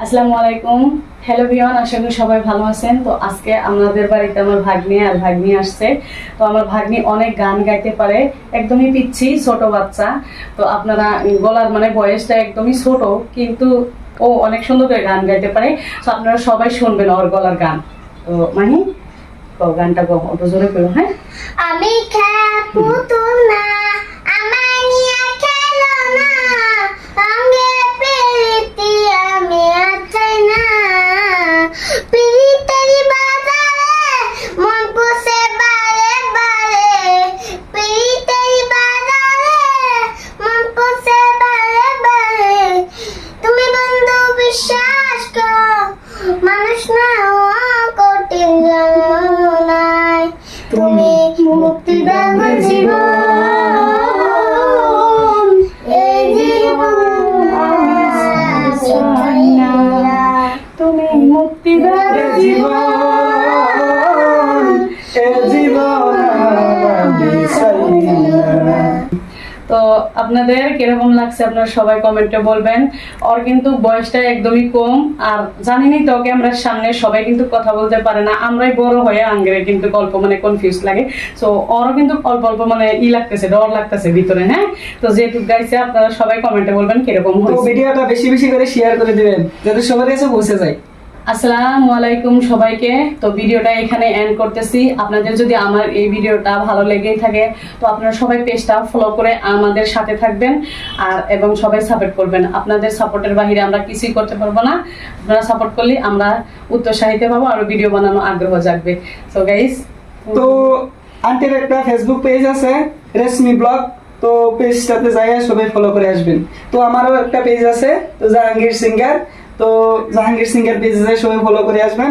আসসালামু আলাইকুম। Hello V1, আশা করি সবাই ভালো আছেন। তো আজকে আমাদের বাড়িতে আমার ভাগ্নি আসছে। তো আমার ভাগ্নি অনেক গান গাইতে পারে, একদমই পিচ্ছি ছোট বাচ্চা। তো আপনারা গলার বয়সটা একদমই ছোট, কিন্তু ও অনেক সুন্দর করে গান গাইতে পারে। তো আপনারা সবাই শুনবেন ওর গলার গান। তো গানটা অত জোরে করো। হ্যাঁ, আমি পুতুল না, আমায় নিয়ে খেলো না, রঙে প্রীতি আমি আছাই না, প্রীতির বাজারে মন বসে বারে বারে, প্রীতির বাজারে মন বসে বারে বারে, তুমি বন্ধু বিশ্বাস করো, মানুষ না কঠিন জন্মনায়, তুমি মুক্তি দাও জীবন, এই জীবন তুমি মুক্তি দাও জীবন এ জীবন তো আপনাদের কিরকম লাগছে আপনারা সবাই কমেন্টে বলবেন। ওর কিন্তু বয়সটা একদমই কম, আর জানিনি তো ওকে আমরা সামনে সবাই কিন্তু কথা বলতে পারে না, আমরাই বড় হয়ে আঙ্গেরে কিন্তু গল্প কনফিউজ লাগে। তো ওরও কিন্তু অল্প অল্প লাগতেছে, ডর লাগতেছে ভিতরে। হ্যাঁ, তো যেহেতু গাইছে আপনারা সবাই কমেন্টে বলবেন কিরকম তো হয়েছে। ভিডিওটা বেশি বেশি করে শেয়ার করে দিবেন যাতে সবার কাছে পৌঁছে যায়। আসসালামু আলাইকুম সবাইকে। তো ভিডিওটা এখানে এন্ড করতেছি। আপনাদের যদি আমার এই ভিডিওটা ভালো লেগে থাকে তো আপনারা সবাই পেজটা ফলো করে আমাদের সাথে থাকবেন আর এবং সবাই সাপোর্ট করবেন। আপনাদের সাপোর্টের বাইরে আমরা কিছুই করতে পারবো না। আপনারা সাপোর্ট করলে আমরা উৎসাহিত পাবো, আরো ভিডিও বানানোর আগ্রহ জাগবে। সো গাইস, তো আন্টির একটা ফেসবুক পেজ আছে রেশমি ব্লগ, তো পেজটাতে যাই সবাই ফলো করে আসবেন। তো আমারও একটা পেজ আছে, তো জাহাঙ্গীর সিঙ্গার, তো জাহাঙ্গীর সিঙ্গার পেজে যায় সবাই ফলো করে আসবেন।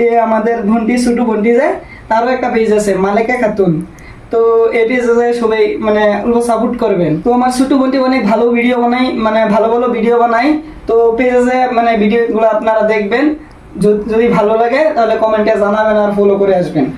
এ আমাদের ছোটু ভন্টি যায়, তারও একটা পেজ আছে মালেকা খাতুন, তো এই পেজে যায় সবাই সাপোর্ট করবেন। তো আমার ছোটু ভন্টি অনেক ভালো ভিডিও বানাই, ভালো ভালো ভিডিও বানাই। তো পেজে ভিডিওগুলো আপনারা দেখবেন, যদি ভালো লাগে তাহলে কমেন্টে জানাবেন আর ফলো করে আসবেন।